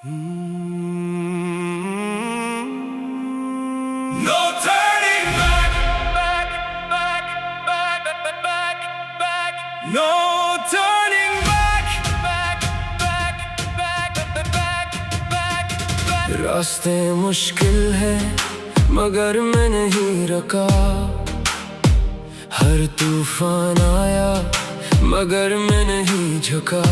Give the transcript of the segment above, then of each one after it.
No turning back, no turning back. रास्ते मुश्किल है मगर मैं नहीं रुका। हर तूफान आया मगर मैं नहीं झुका।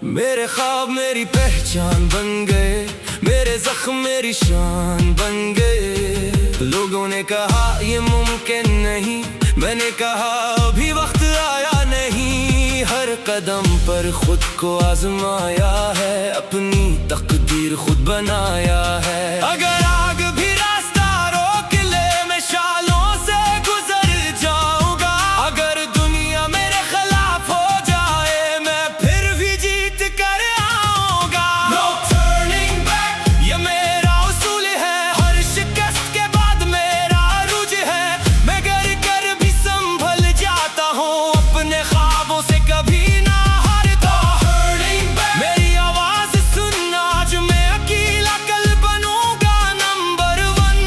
मेरे ख्वाब मेरी पहचान बन गए, मेरे जख्म मेरी शान बन गए। लोगों ने कहा ये मुमकिन नहीं, मैंने कहा अभी वक्त आया नहीं। हर कदम पर खुद को आजमाया है, अपनी तकदीर खुद बनाया है। अगर आग भी रास्ता रोक ले, मैं शालों से गुजर जाऊंगा। अगर दुनिया मेरे खिलाफ हो जाए, मैं फिर भी जीत कर आऊंगा। No turning back, ये मेरा उसूल है। हर शिकस्त के बाद मेरा अरूज है। मैं गिर कर भी संभल जाता हूँ, अपने ख्वाबों से कभी ना हारता। Turning back, मेरी आवाज सुनना, आज मैं अकेला कल बनूंगा नंबर 1।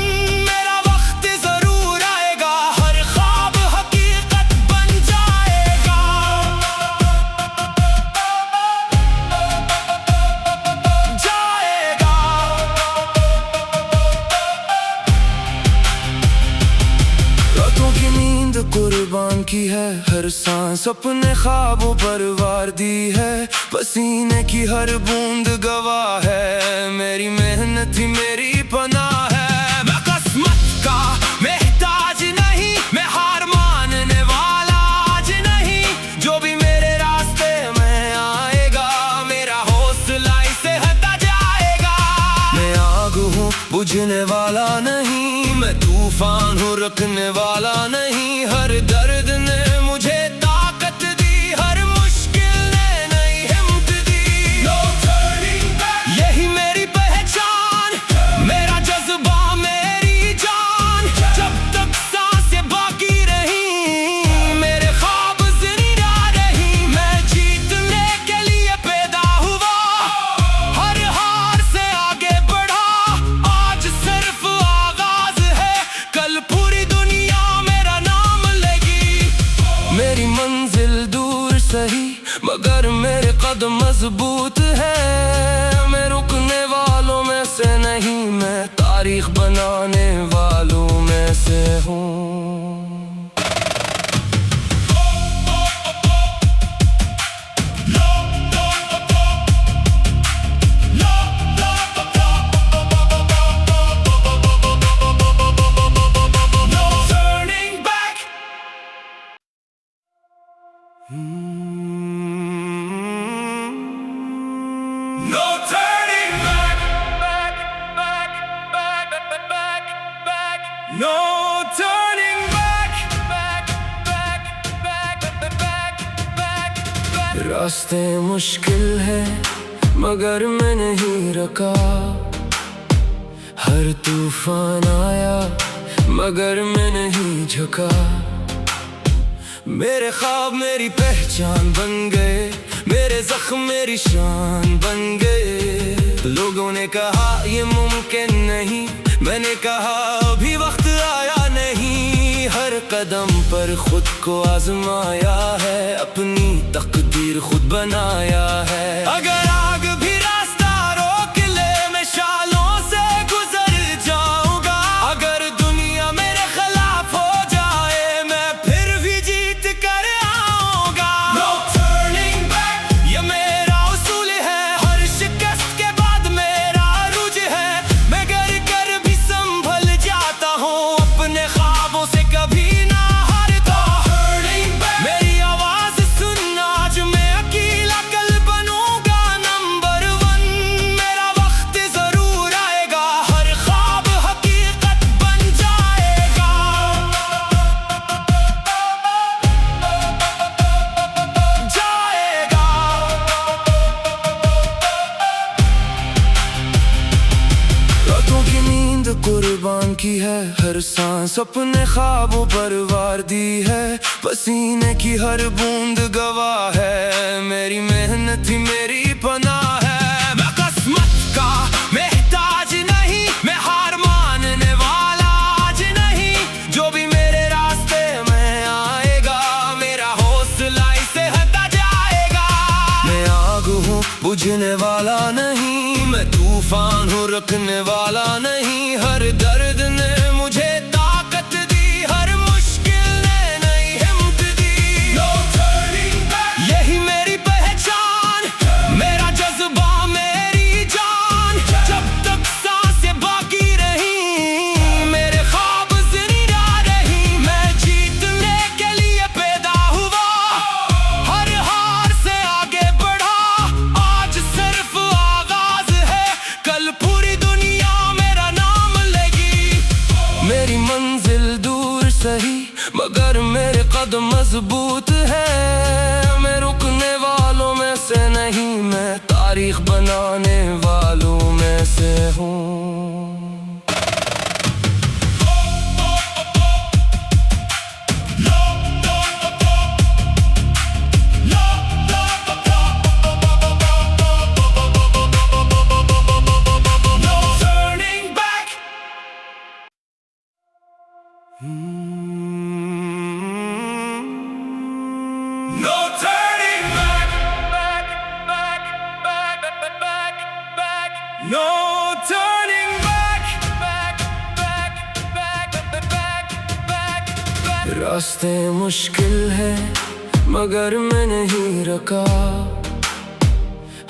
मेरा वक्त जरूर आएगा, हर ख्वाब हकीकत बन जाएगा। रातों की नींद कुर्बान की है, हर सांस अपने ख्वाबों पर वार दी है। पसीने की हर बूंद गवाह है, मेरी मेहनत ही मेरी पनाह है। मैं किस्मत का मोहताज नहीं, मैं हार मानने वाला आज नहीं। जो भी मेरे रास्ते में आएगा, मेरा हौसला इसे हटा जाएगा। मैं आग हूँ बुझने वाला नहीं, मैं तूफान हूँ रुकने वाला नहीं। हर दर्द ने मुझे ताकत दी, हर मुश्किल ने नई हिम्मत दी। No turning back, यही मेरी पहचान, मेरा जज्बा मेरी जान। जब तक सांसें बाकी रही, मेरे ख्वाब जिंदा रही। मैं जीतने के लिए पैदा हुआ, हर हार से आगे बढ़ा। आज सिर्फ आगाज है, कल पूरी दुनिया मेरा नाम लेगी। मेरी मंजिल दूर सही मगर मेरे कदम मजबूत है। मैं रुकने वालों में से नहीं, मैं तारीख बनाने वालों में से हूँ। No turning back. No turning back. No turning back. रास्ते मुश्किल है मगर मैं नहीं रुका। हर तूफान आया मगर मैं नहीं झुका। मेरे ख्वाब मेरी पहचान बन गए, मेरे जख्म मेरी शान बन गए। लोगों ने कहा ये मुमकिन नहीं, मैंने कहा अभी वक्त आया नहीं। हर कदम पर खुद को आजमाया है, अपनी तकदीर खुद बनाया है। अगर आग भी रास्ता रोक ले, मैं शालों से गुजर जाऊंगा। अगर दुनिया मेरे खिलाफ हो जाए, मैं फिर भी जीत कर आऊंगा। No turning back, ये मेरा उसूल है। हर शिकस्त के बाद मेरा अरूज है। मैं गिर कर भी संभल जाता हूँ, अपने ख्वाबों से कभी ना हारता। Turning back, मेरी आवाज सुनना, आज मैं अकेला कल बनूंगा नंबर 1। मेरा वक्त जरूर आएगा, हर ख्वाब हकीकत बन जाएगा। रातों की नींद कुर्बान की है, हर सांस अपने ख्वाबों पर वार दी है। पसीने की हर बूंद गवाह है, मेरी मेहनत ही मेरी पनाह है। मैं बुझने वाला नहीं, मैं तूफान हूँ रुकने वाला नहीं। हर दर्द ने मुझे ताकत दी, हर मुश्किल ने नई हिम्मत दी। No turning back, यही मेरी पहचान, मेरा जज्बा मेरी जान। जब तक सांसें बाकी रही, मेरे ख्वाब जिंदा रही। मैं जीतने के लिए पैदा हुआ, हर हार से आगे बढ़ा। आज सिर्फ आगाज है, कल पूरी दुनिया मेरा नाम लेगी। मेरी मंजिल दूर सही, मगर मेरे कदम मजबूत है। मैं रुकने वालों में से नहीं, मैं तारीख बनाने वालों में से हूँ। No turning back, back, back, back, back, back. No turning back, back, back, back, back, back, back. रास्ते मुश्किल है मगर मैं नहीं रुका।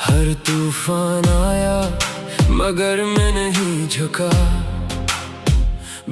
हर तूफान आया मगर मैं नहीं झुका।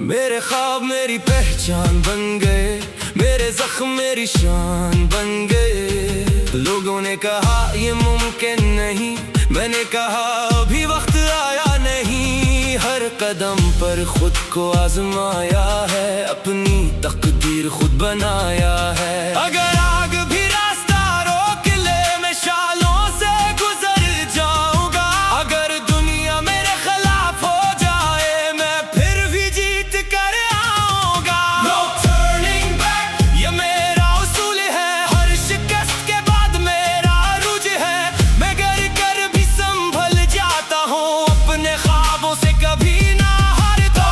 मेरे ख्वाब मेरी पहचान बन गए, मेरे जख्म मेरी शान बन गए। लोगों ने कहा ये मुमकिन नहीं, मैंने कहा अभी वक्त आया नहीं। हर कदम पर खुद को आजमाया है, अपनी तकदीर खुद बनाया है। अगर आग भी रास्ता रोक ले, मैं शालों से गुजर जाऊंगा। अगर दुनिया मेरे खिलाफ हो जाए, मैं फिर भी जीत कर आऊंगा। No turning back, ये मेरा उसूल है, हर शिकस्त के बाद मेरा अरूज है। मैं गर कर भी संभल जाता हूँ, अपने ख्वाबों से कभी ना हारता।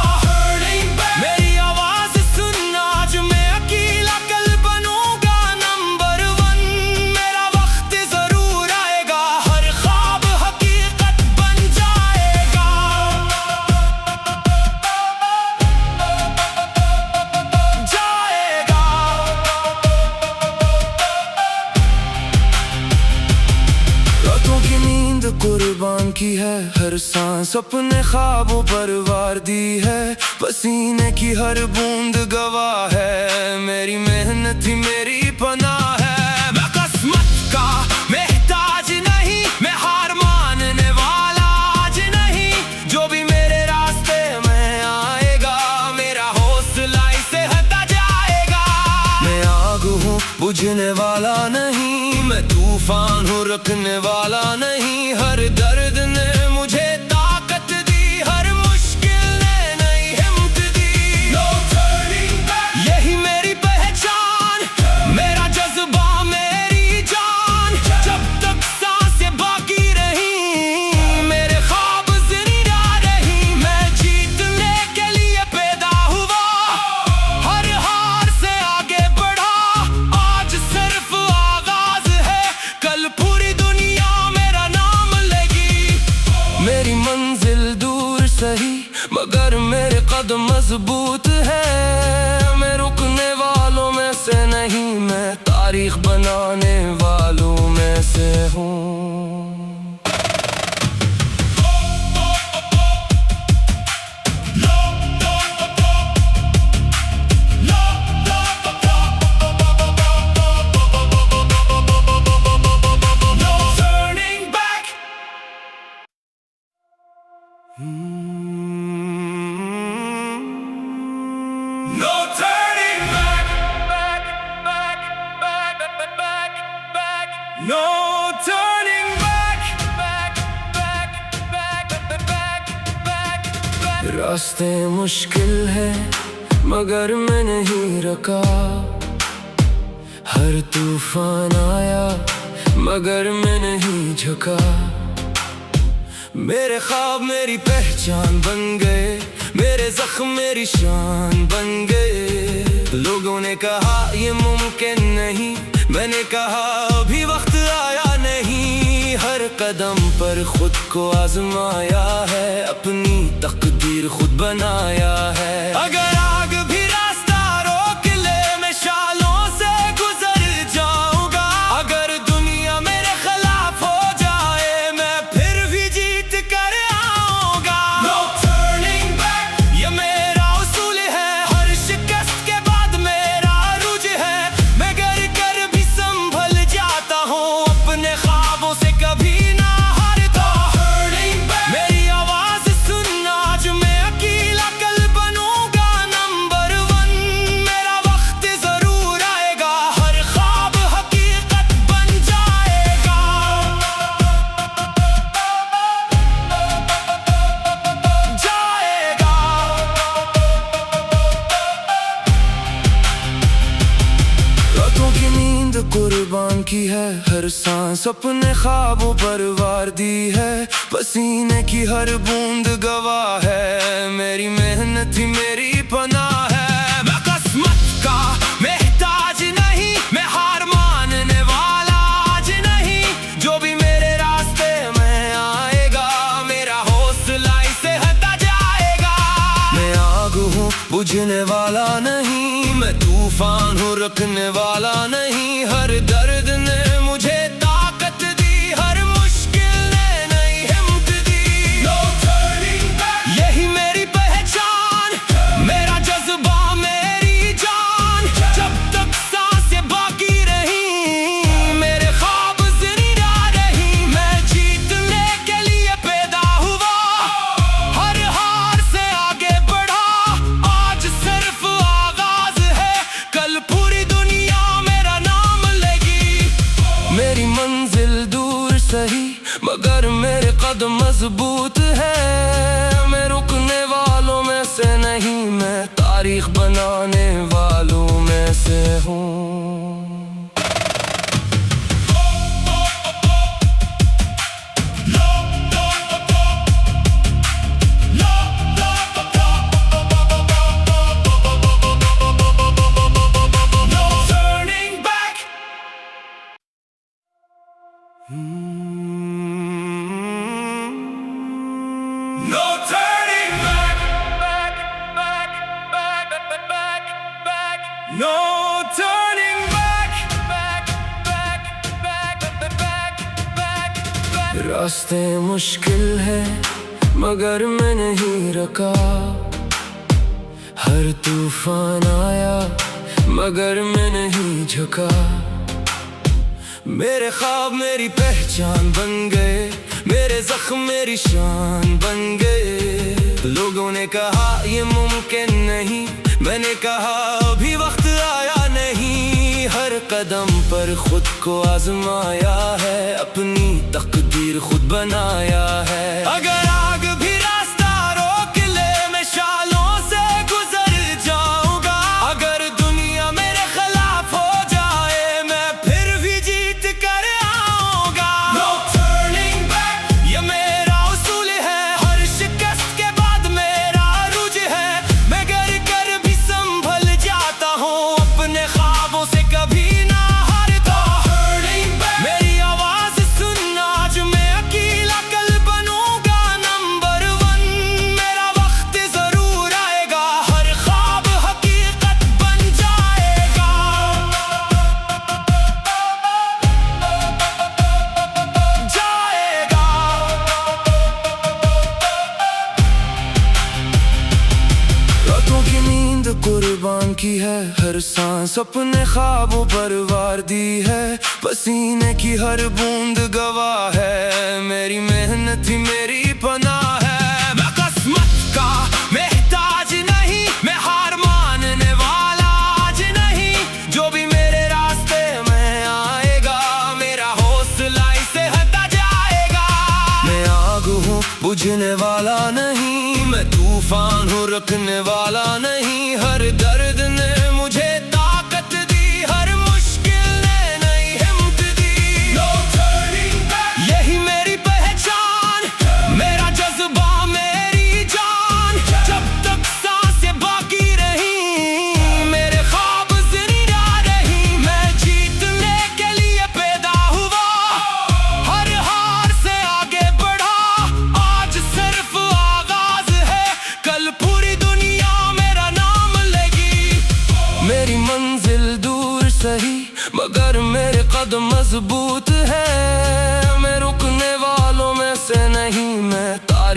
मेरी आवाज सुनना, आज मैं अकेला कल बनूंगा नंबर 1। मेरा वक्त जरूर आएगा, हर ख्वाब हकीकत बन जाएगा। रातों की नींद कुर्बान की है, हर सांस अपने ख्वाबों पर वार दी है। पसीने की हर बूंद गवाह है, मेरी मेहनत ही मेरी पनाह है। मैं किस्मत का मोहताज नहीं, मैं हार मानने वाला आज नहीं। जो भी मेरे रास्ते में आएगा, मेरा हौसला इसे हटा जाएगा। मैं आग हूँ बुझने वाला नहीं, मैं तूफान हूँ रुकने वाला नहीं। हर दर्द ने मुझे ताकत दी, हर मुश्किल ने नई हिम्मत दी। No turning back, यही मेरी पहचान, मेरा जज्बा मेरी जान। जब तक सांसें बाकी रही, मेरे ख्वाब जिंदा रही। मैं जीतने के लिए पैदा हुआ, हर हार से आगे बढ़ा। आज सिर्फ आगाज है, कल पूरी दुनिया मेरा नाम लेगी। मेरी मंजिल दूर सही, मगर मेरे कदम मजबूत है। मैं रुकने वालों में से नहीं, मैं तारीख बनाने वालों में से हूँ। No turning back, back, back, back, back, back. No turning back, back, back, back, back, back, back. रास्ते मुश्किल है मगर मैं नहीं रुका। हर तूफान आया मगर मैं नहीं झुका। मेरे ख्वाब मेरी पहचान बन गए, मेरे जख्म मेरी शान बन गए। लोगों ने कहा ये मुमकिन नहीं, मैंने कहा अभी वक्त आया नहीं। हर कदम पर खुद को आजमाया है, अपनी तकदीर खुद बनाया है। अगर आग भी रास्ता रोक ले, मैं शालों से गुजर जाऊंगा। अगर दुनिया मेरे खिलाफ हो जाए, मैं फिर भी जीत कर आऊंगा। No turning back, ये मेरा उसूल है, हर शिकस्त के बाद मेरा अरूज है। मैं गिर कर भी संभल जाता हूँ, अपने ख्वाबों से कभी ना हारता। Turning back, मेरी आवाज सुनना, आज मैं अकेला कल बनूंगा नंबर 1। मेरा वक्त जरूर आएगा, हर ख्वाब हकीकत बन जाएगा। रातों की नींद कुर्बान की है, हर सांस अपने ख्वाबों पर वार दी है। पसीने की हर बूंद गवाह है, मेरी मेहनत ही मेरी पनाह है। मैं किस्मत का मोहताज नहीं, मैं हार मानने वाला आज नहीं। जो भी मेरे रास्ते में आएगा, मेरा हौसला इसे हटा जाएगा। मैं आग हूँ बुझने वाला नहीं, मैं तूफान हूँ रुकने वाला नहीं। हर दर्द ने मुझे ताकत दी, हर मुश्किल ने नई हिम्मत दी। No turning back, यही मेरी पहचान, मेरा जज्बा मेरी जान। जब तक सांसें बाकी रही, मेरे ख्वाब जिंदा रही। मैं जीतने के लिए पैदा हुआ, हर हार से आगे बढ़ा। आज सिर्फ आगाज है, कल पूरी दुनिया मेरा नाम लेगी। मेरी मंजिल दूर सही, मगर मेरे कदम मजबूत है। मैं रुकने वालों में से नहीं, मैं तारीख बनाने वालों में से हूँ। No turning back, back, back, back, back, back. No turning back, back, back, back, back, back, back. रास्ते मुश्किल है, मगर मैं नहीं रुका। हर तूफान आया, मगर मैं नहीं झुका। मेरे ख्वाब मेरी पहचान बन गए, मेरे जख्म मेरी शान बन गए। लोगों ने कहा ये मुमकिन नहीं, मैंने कहा अभी वक्त आया नहीं। हर कदम पर खुद को आजमाया है, अपनी तकदीर खुद बनाया है। अगर आग भी रास्ता रोक ले, मैं शालों से गुजर जाऊंगा। अगर दुनिया मेरे खिलाफ हो जाए, मैं फिर भी जीत कर आऊंगा। No turning back, ये मेरा उसूल है, हर शिकस्त के बाद मेरा अरूज है। मैं गिर कर भी संभल जाता हूँ, अपने ख्वाबों से कभी ना हारता। Turning back, मेरी आवाज सुनना, आज मैं अकेला कल बनूंगा नंबर 1। मेरा वक्त जरूर आएगा, हर ख्वाब हकीकत बन जाएगा। रातों की नींद कुर्बान की है, हर सांस अपने ख्वाबों पर वार दी है। पसीने की हर बूंद गवाह है, मेरी मेहनत ही मेरी पनाह है। मैं किस्मत का मोहताज नहीं, मैं हार मानने वाला आज नहीं। जो भी मेरे रास्ते में आएगा, मेरा हौसला इसे हटा जाएगा। मैं आग हूँ बुझने वाला नहीं, मैं तूफान हूँ रुकने वाला नहीं। हर दर्द ने मुझे ताकत दी, हर मुश्किल ने नई हिम्मत दी। No turning back, यही मेरी पहचान, मेरा जज्बा मेरी जान। जब तक सांसें बाकी रही, मेरे ख्वाब जिंदा रही। मैं जीतने के लिए पैदा हुआ, हर हार से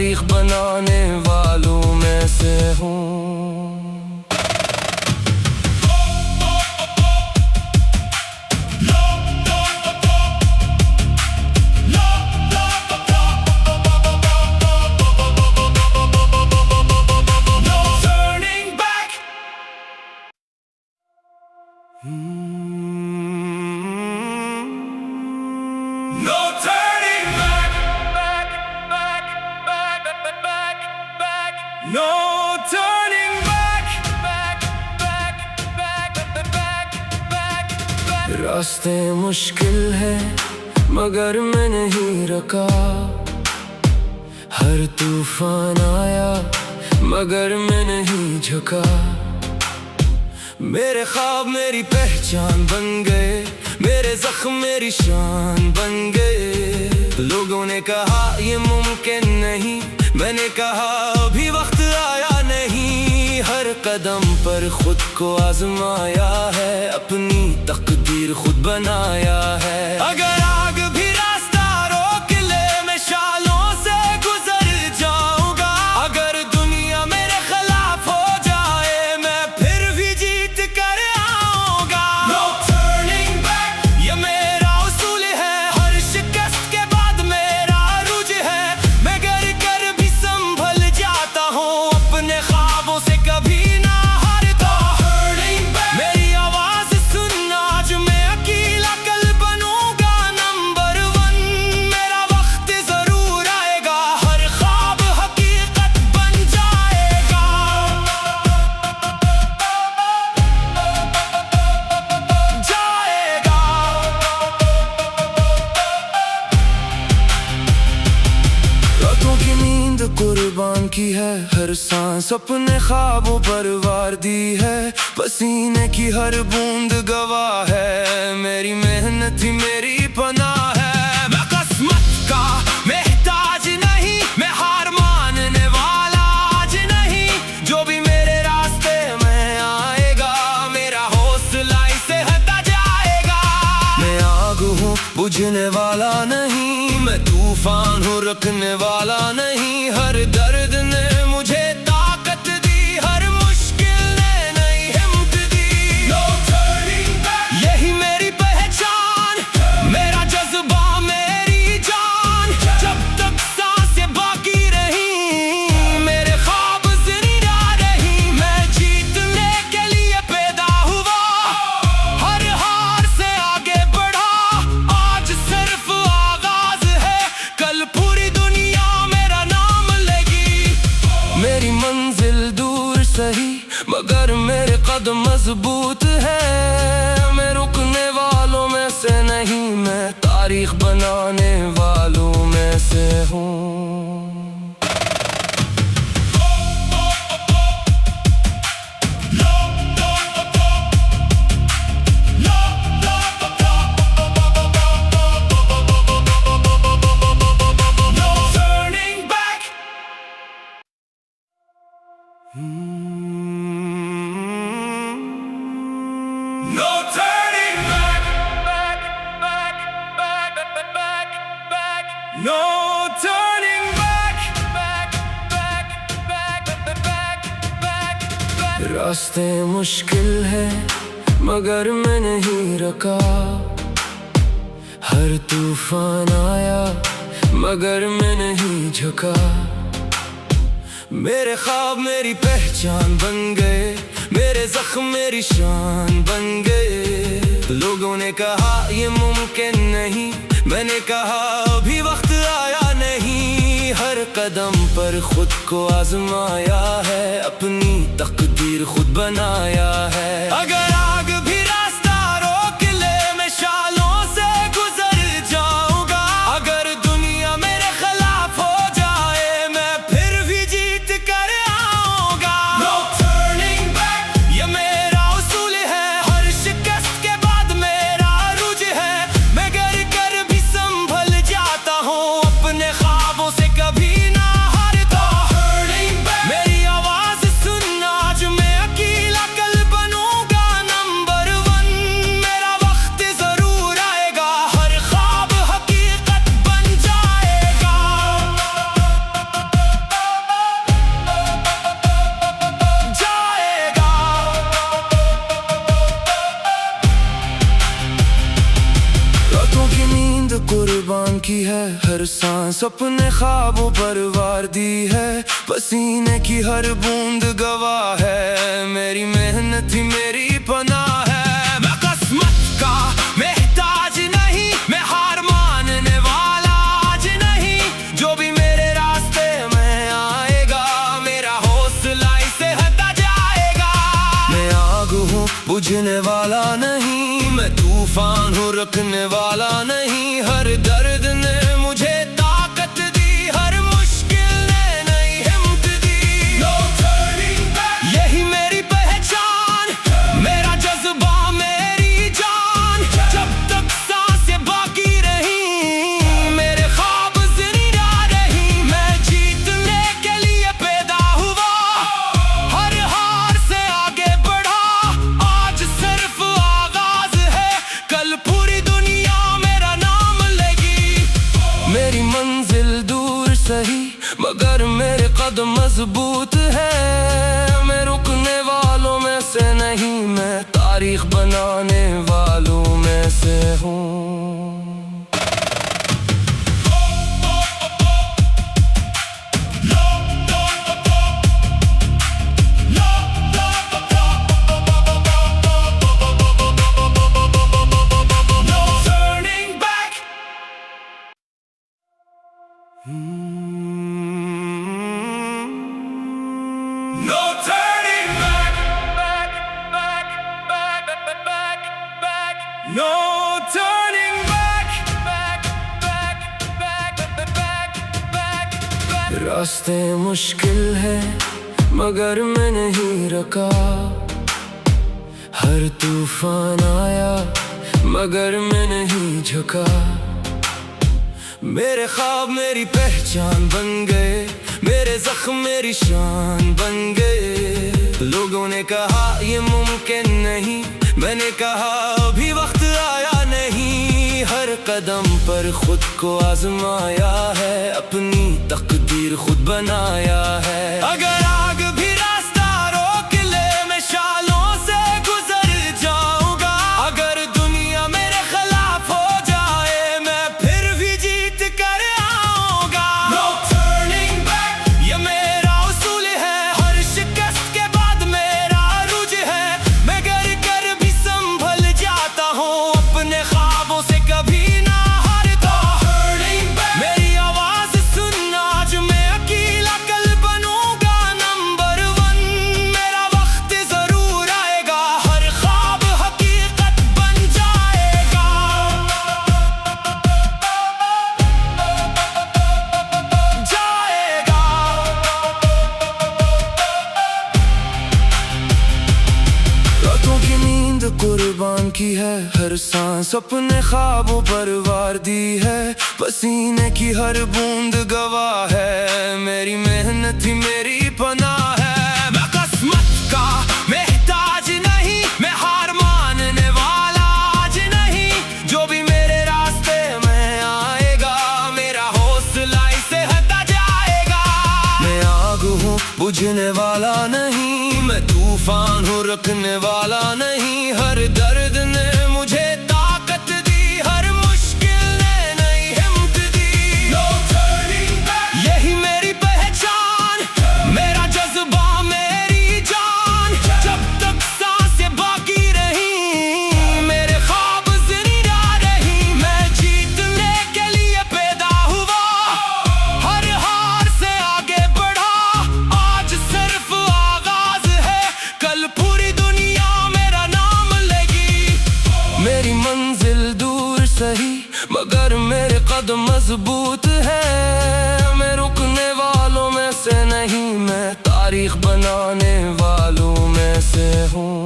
तारीख बनाने वालों में से हूँ। No turning back, back, back, back, back, back. No turning back, back, back, back, back, back, back. रास्ते मुश्किल है मगर मैं नहीं रुका, हर तूफान आया मगर मैं नहीं झुका। मेरे ख्वाब मेरी पहचान बन गए, मेरे जख्म मेरी शान बन गए। लोगों ने कहा ये मुमकिन नहीं, मैंने कहा अभी वक्त आया नहीं। हर कदम पर खुद को आजमाया है, अपनी तकदीर खुद बनाया है। अगर आग भी रास्ता रोक ले, मैं शालों से गुजर जाऊंगा। अगर दुनिया मेरे खिलाफ हो जाए, मैं फिर भी जीत कर आऊंगा। No turning back, ये मेरा उसूल है, हर शिकस्त के बाद मेरा अरूज है। मैं गिर कर भी संभल जाता हूँ, अपने ख्वाबों से कभी ना हारता। मेरी आवाज सुनना, आज मैं अकेला कल बनूंगा नंबर 1। मेरा वक्त जरूर आएगा, हर ख्वाब हकीकत बन जाएगा। रातों की नींद कुर्बान की है, हर सांस अपने ख्वाबों पर वार दी है। पसीने की हर बूंद गवाह है, मेरी मेहनत ही मेरी पनाह है। मैं किस्मत का मोहताज नहीं, मैं हार मानने वाला आज नहीं। जो भी मेरे रास्ते में आएगा, मेरा हौसला इसे हटा जाएगा। मैं आग हूँ बुझने वाला नहीं, मैं तूफान हूँ रुकने वाला नहीं। हर दर्द ने मुझे ताकत दी, हर मुश्किल ने नई हिम्मत दी। No turning back, यही मेरी पहचान, मेरा जज्बा मेरी जान। जब तक सांसें बाकी रही, मेरे ख्वाब जिंदा रही। मैं जीतने के लिए पैदा हुआ, हर हार से आगे बढ़ा। आज सिर्फ आगाज है, कल पूरी दुनिया मेरा नाम लेगी। मेरी मंजिल दूर सही मगर मेरे कदम मजबूत है। मैं रुकने वालों में से नहीं, मैं तारीख बनाने वालों में से हूँ। No turning back, back, back, back, back, back. No turning back, back, back, back, back, back, back. रास्ते मुश्किल है मगर मैं नहीं रुका, हर तूफान आया मगर मैं नहीं झुका। मेरे ख्वाब मेरी पहचान बन गए, मेरे जख्म मेरी शान बन गए। लोगों ने कहा ये मुमकिन नहीं, मैंने कहा अभी वक्त आया नहीं। हर कदम पर खुद को आजमाया है, अपनी तकदीर खुद बनाया है। अगर आग भी रास्ता रोक ले, मैं शालों से गुजर जाऊंगा। अगर दुनिया मेरे खिलाफ हो जाए, मैं फिर भी जीत कर आऊंगा। No turning back, ये मेरा उसूल है, हर शिकस्त के बाद मेरा अरूज है। मैं गिर कर भी संभल जाता हूँ, अपने ख्वाबों से कभी ना हारता। मेरी आवाज सुनना, आज मैं अकेला कल बनूंगा सांस अपने ख्वाबों पर वार दी है, पसीने की हर बूंद गवाह है, मेरी मेहनत ही मेरी पनाह है। मैं किस्मत का मोहताज नहीं, मैं हार मानने वाला आज नहीं, जो भी मेरे रास्ते में आएगा मेरा हौसला इसे हटा जाएगा। मैं आग हूँ बुझने वाला नहीं, मैं तूफान हूँ रुकने वाला नहीं, हर दर्द ने मुझे ताकत दी, हर मुश्किल ने नई हिम्मत दी। No turning back, यही मेरी पहचान, मेरा जज्बा मेरी जान, जब तक सांसें बाकी रही मेरे ख्वाब जिंदा रही। मैं जीतने के लिए पैदा हुआ, हर हार से आगे बढ़ा, आज सिर्फ आगाज है, कल पूरी दुनिया मेरा नाम लेगी। मेरी मंजिल दूर सही मगर मेरे कदम मजबूत है, मैं रुकने वालों में से नहीं, मैं तारीख बनाने वालों में से हूँ। No turning back, back, back, back, back, back, back. No turning back, back, back, back, back, back, back. रास्ते मुश्किल है मगर मैं नहीं रुका, हर तूफान आया मगर मैं नहीं झुका, मेरे ख्वाब मेरी पहचान बन गए, मेरे जख्म मेरी शान बन गए। लोगों ने कहा ये मुमकिन नहीं, मैंने कहा अभी वक्त आया नहीं, हर कदम पर खुद को आजमाया है, अपनी तकदीर खुद बनाया है। अगर आग भी रास्ता रोक ले मैं शालों से गुजर जाऊंगा, अगर दुनिया मेरे खिलाफ हो जाए मैं फिर भी जीत कर आऊंगा। No turning back, ये मेरा उसूल है, हर शिकस्त के बाद मेरा अरूज है, मैं गिर कर भी संभल जाता हूँ, अपने ख्वाबों से कभी ना हारता। मेरी आवाज सुन आज मैं अकेला कल बनूंगा नंबर 1, मेरा वक्त जरूर आएगा, हर ख्वाब हकीकत बन जाएगा। रातों की नींद कुर्बान की है, हर सांस अपने ख्वाबों पर वार दी है, पसीने की हर बूंद गवाह है, मेरी मेहनत ही मेरी पनाह है। मैं किस्मत का मोहताज नहीं, मैं हार मानने वाला आज नहीं, जो भी मेरे रास्ते में आएगा मेरा हौसला इसे हटा जाएगा। मैं आग हूँ बुझने वाला नहीं, मैं तूफान हूँ रुकने वाला नहीं, हर दर्द ने मुझे ताकत दी, हर मुश्किल ने नई हिम्मत दी। No turning back, यही मेरी पहचान, मेरा जज्बा मेरी जान, जब तक सांसें बाकी रही मेरे ख्वाब जिंदा रही। मैं जीतने के लिए पैदा हुआ, हर हार से आगे बढ़ा, आज सिर्फ आगाज है, कल पूरी दुनिया मेरा नाम लेगी। मेरी मंजिल दूर सही मगर मेरे कदम मजबूत है, मैं रुकने वालों में से नहीं, मैं तारीख बनाने वालों में से हूँ।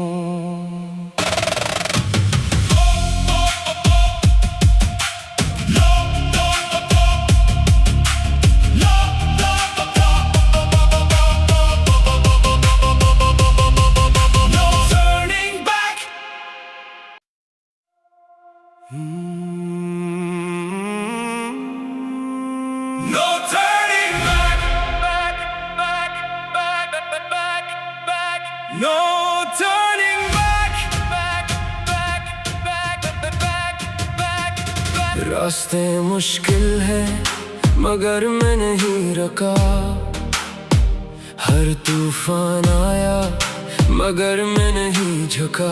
No turning back, back, back, back, back, back, back. No turning back, back, back, back, back, back, back. रास्ते मुश्किल है मगर मैं नहीं रुका। हर तूफान आया मगर मैं नहीं झुका।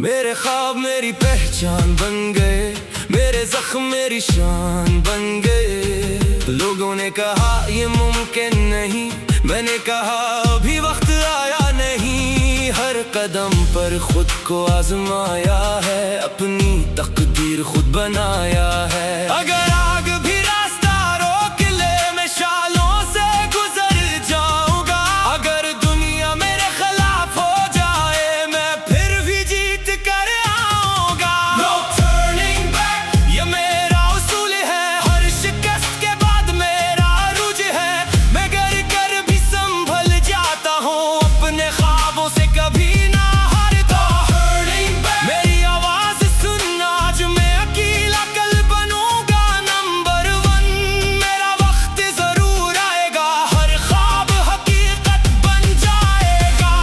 मेरे ख्वाब मेरी पहचान बन गए, मेरे जख्म मेरी शान बन गए। लोगों ने कहा ये मुमकिन नहीं, मैंने कहा अभी वक्त आया नहीं। हर कदम पर खुद को आजमाया है, अपनी तकदीर खुद बनाया है। अगर आग भी रास्ता रोक ले, मैं शालों से गुजर जाऊंगा। अगर दुनिया मेरे खिलाफ हो जाए, मैं फिर भी जीत कर आऊंगा। No turning back, ये मेरा उसूल है। हर शिकस्त के बाद मेरा अरूज है। मैं गिर कर भी संभल जाता हूँ, अपने ख्वाबों से कभी ना हारता। Turning back, मेरी आवाज सुन आज मैं अकेला कल बनूंगा नंबर 1। मेरा वक्त जरूर आएगा, हर ख्वाब हकीकत बन जाएगा।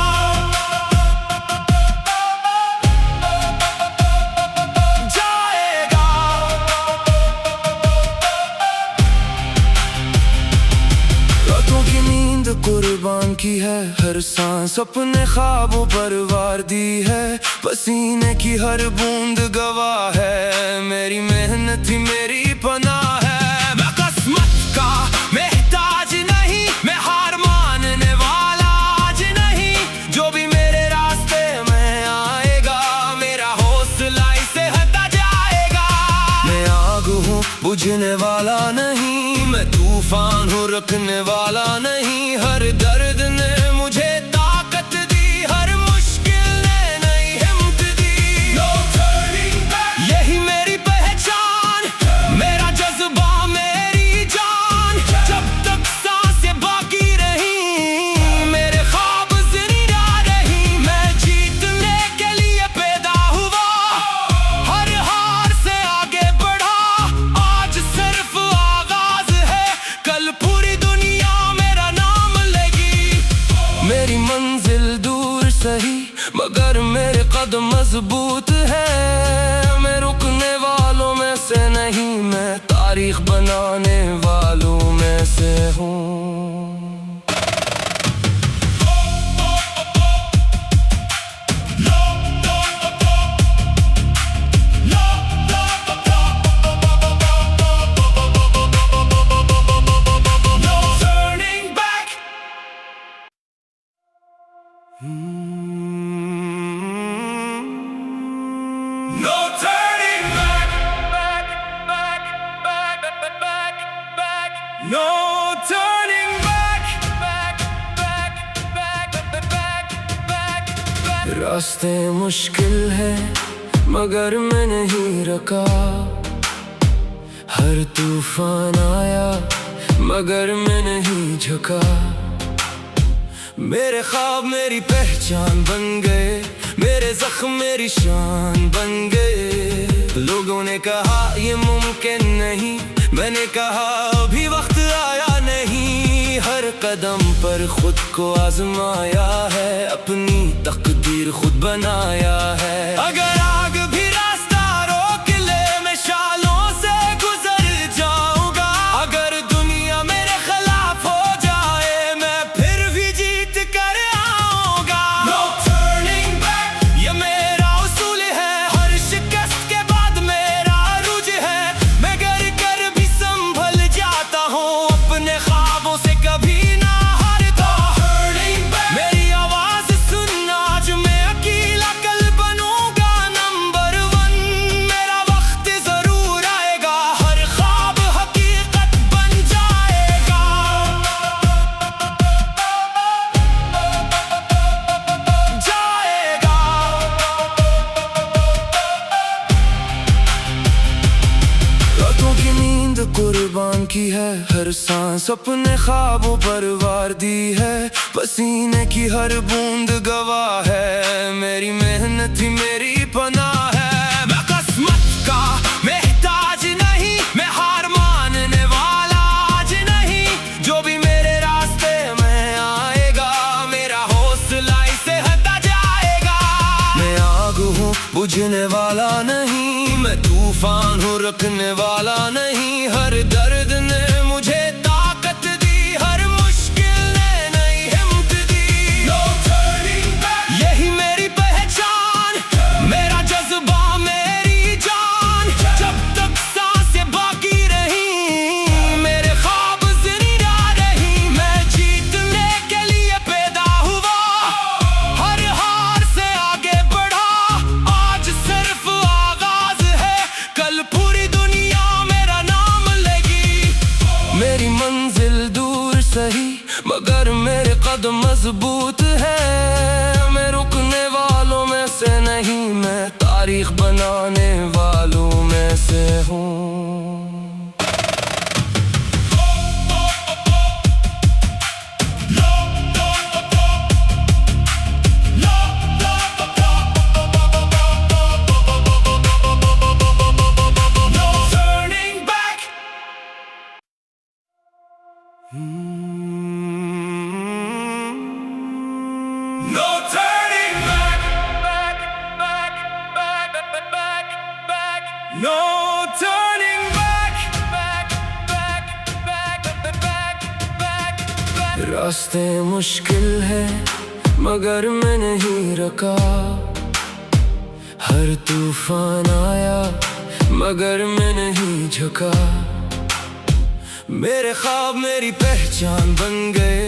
रातों की नींद कुर्बान की है, हर सांस अपने ख्वाबों पर वार दी है। पसीने की हर बूंद गवाह है, मेरी मेहनत ही मेरी पनाह है। मैं किस्मत का मोहताज नहीं, मैं हार मानने वाला आज नहीं। जो भी मेरे रास्ते में आएगा, मेरा हौसला इसे हटा जाएगा। मैं आग हूँ बुझने वाला नहीं, मैं तूफान हूँ रुकने वाला नहीं। हर दर्द ने मुझे ताकत दी, हर मुश्किल ने नई हिम्मत दी। No turning back, यही मेरी पहचान, मेरा जज्बा मेरी जान। जब तक सांसें बाकी रही, मेरे ख्वाब जिंदा रही। मैं जीतने के लिए पैदा हुआ, हर हार से आगे बढ़ा। आज सिर्फ आगाज है, कल पूरी दुनिया मेरा नाम लेगी। मेरी मंजिल दूर सही मगर मेरे कदम मजबूत है। मैं रुकने वालों में से नहीं, मैं तारीख बनाने वालों में से हूँ। No turning back. No turning back, back, back, back, back, back. No turning back, back, back, back, back, back, back. रास्ते मुश्किल है मगर मैं नहीं रुका। हर तूफान आया मगर मैं नहीं झुका। मेरे ख्वाब मेरी पहचान बन गए, मेरे जख्म मेरी शान बन गए। लोगों ने कहा ये मुमकिन नहीं, मैंने कहा अभी वक्त आया नहीं। हर कदम पर खुद को आजमाया है, अपनी तकदीर खुद बनाया है। अगर आग भी रास्ता रोक ले, मैं शालों से गुजर जाऊंगा। अगर दुनिया मेरे खिलाफ हो जाए, मैं फिर भी जीत कर आऊंगा। No turning back, ये मेरा उसूल है। हर शिकस्त के बाद मेरा अरूज है। मैं गिर कर भी संभल जाता हूँ, अपने ख्वाबों से कभी ना हारता। Turning back, मेरी आवाज सुन आज मैं अकेला कल बनूंगा नंबर 1। मेरा वक्त जरूर आएगा, हर ख्वाब हकीकत बन जाएगा। रातों की नींद कुर्बान की है, हर सांस अपने ख्वाबों पर वार दी है। पसीने की हर बूंद गवाह है, मेरी मेहनत ही मेरी पनाह है। मैं किस्मत का मोहताज नहीं, मैं हार मानने वाला आज नहीं। जो भी मेरे रास्ते में आएगा, मेरा हौसला इसे हटा जाएगा। मैं आग हूँ बुझने वाला नहीं, मैं तूफान हूँ रुकने वाला नहीं। हर कदम मजबूत है। मैं रुकने वालों में से नहीं, मैं तारीख बनाने वालों में से हूँ। No turning back, back, back, back, back, back. No turning back, back, back, back, back, back, back. रास्ते मुश्किल है मगर मैं नहीं रुका। हर तूफान आया मगर मैं नहीं झुका। मेरे ख्वाब मेरी पहचान बन गए,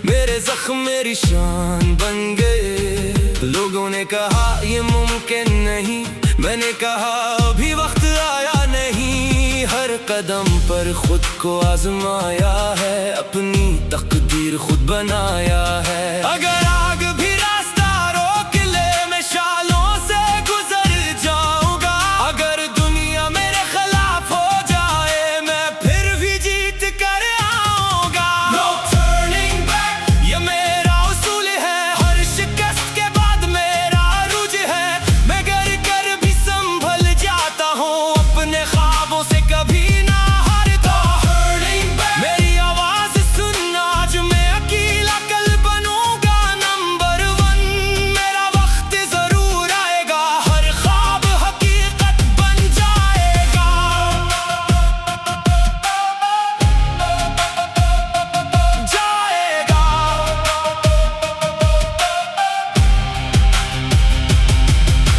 मेरे जख्म मेरी शान बन गए। लोगों ने कहा ये मुमकिन नहीं, मैंने कहा अभी वक्त आया नहीं। हर कदम पर खुद को आजमाया है, अपनी तकदीर खुद बनाया है। अगर आग भी रास्ता रोक ले, मैं शालों से गुजर जाऊंगा। अगर दुनिया मेरे खिलाफ हो जाए, मैं फिर भी जीत कर आऊंगा। No turning back, ये मेरा उसूल है। हर शिकस्त के बाद मेरा अरूज है। मैं गिर कर भी संभल जाता हूँ, अपने ख्वाबों से कभी ना हारता। Turning back, मेरी आवाज सुनना, आज मैं अकेला कल बनूंगा नंबर 1। मेरा वक्त जरूर आएगा, हर ख्वाब हकीकत बन जाएगा।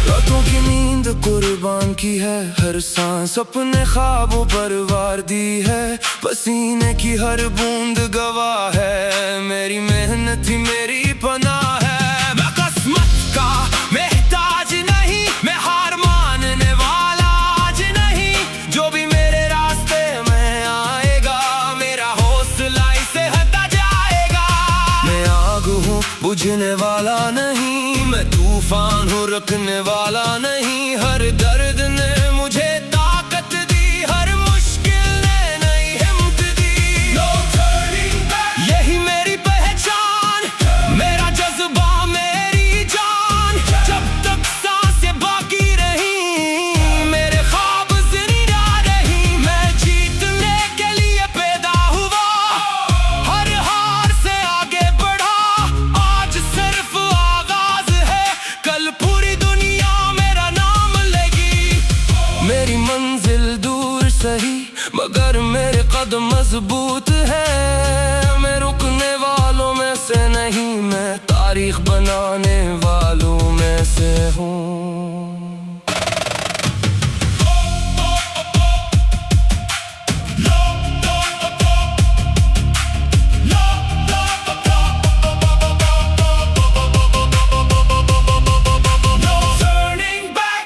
रातों की नींद कुर्बान की है, हर सांस अपने ख्वाबों पर वार दी है। पसीने की हर बूंद गवाह है, मेरी मेहनत ही मेरी पनाह है। मैं किस्मत का मोहताज नहीं, मैं हार मानने वाला आज नहीं। जो भी मेरे रास्ते में आएगा, मेरा हौसला इसे हटा जाएगा। मैं आग हूँ बुझने वाला नहीं, मैं तूफान हूँ रुकने वाला नहीं। हर दर्द ने मुझे ताकत दी, हर मुश्किल ने नई हिम्मत दी। No turning back, यही मेरी पहचान, मेरा जज्बा मेरी जान। जब तक सांसें बाकी रही, मेरे ख्वाब जिंदा रही। मैं जीतने के लिए पैदा हुआ, हर हार से आगे बढ़ा। आज सिर्फ आगाज है, कल पूरी दुनिया मेरा नाम लेगी। मेरी मंजिल दूर सही मगर मेरे कदम मजबूत है। मैं रुकने वालों में से नहीं, मैं तारीख बनाने वालों में से हूँ। No turning back.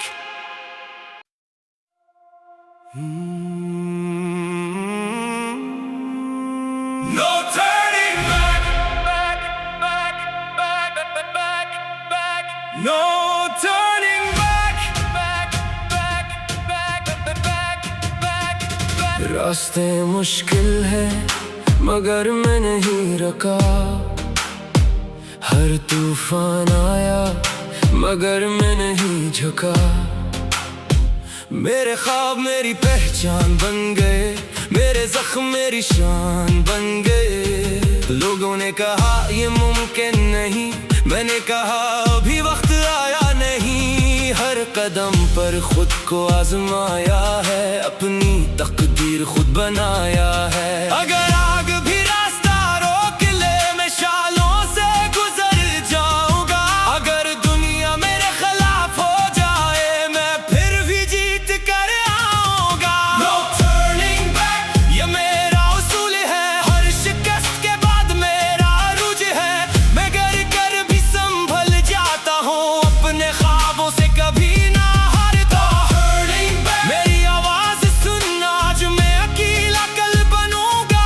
No turning back, back, back, back, back, back. No turning back, back, back, back, back, back, back. रास्ते मुश्किल है मगर मैं नहीं रुका। हर तूफान आया मगर मैं नहीं झुका। मेरे ख्वाब मेरी पहचान बन गए, मेरे जख्म मेरी शान बन गए। लोगों ने कहा ये मुमकिन नहीं, मैंने कहा अभी वक्त आया नहीं। हर कदम पर खुद को आजमाया है, अपनी तकदीर खुद बनाया है। अगर आग भी रास्ता रोक ले, मैं शालों से गुजर जाऊंगा। अगर दुनिया मेरे खिलाफ हो जाए, मैं फिर भी जीत कर आऊंगा। No turning back, ये मेरा उसूल है। हर शिकस्त के बाद मेरा अरूज है। मैं गिर कर भी संभल जाता हूँ, अपने ख्वाबों से कभी ना हारता। Turning back, मेरी आवाज सुनना, आज मैं अकेला कल बनूंगा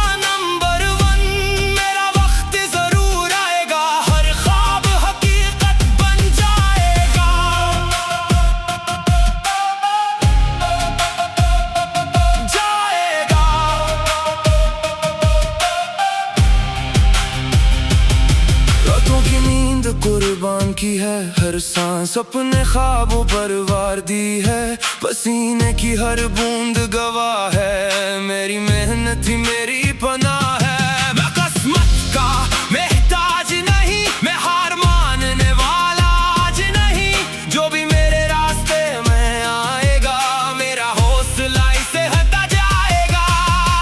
की है हर सांस अपने ख्वाबों पर वार दी है। पसीने की हर बूंद गवाह है, मेरी मेहनत ही मेरी पनाह है। मैं किस्मत का मोहताज नहीं, मैं हार मानने वाला आज नहीं। जो भी मेरे रास्ते में आएगा, मेरा हौसला इसे हटा जाएगा।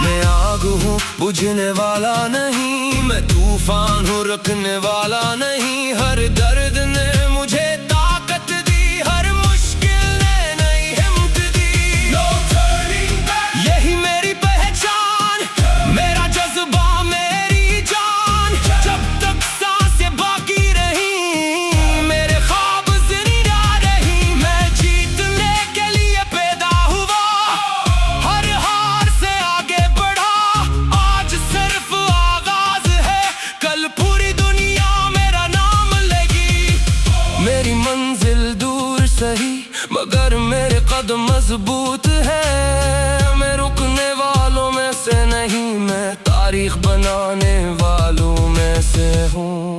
मैं आग हूँ बुझने वाला नहीं, मैं तूफान हूँ रुकने वाला नहीं। हर दर्द ने मुझे ताकत दी, हर मुश्किल ने नई हिम्मत दी। No turning back, यही मेरी पहचान, मेरा जज्बा मेरी जान। जब तक सांसें बाकी रही, मेरे ख्वाब जिंदा रही। मैं जीतने के लिए पैदा हुआ, हर हार से आगे बढ़ा। आज सिर्फ आगाज है, कल पूरी दुनिया मेरा नाम लेगी। मेरी मंजिल दूर सही, मगर मेरे कदम मजबूत है। मैं रुकने वालों में से नहीं, मैं तारीख बनाने वालों में से हूँ।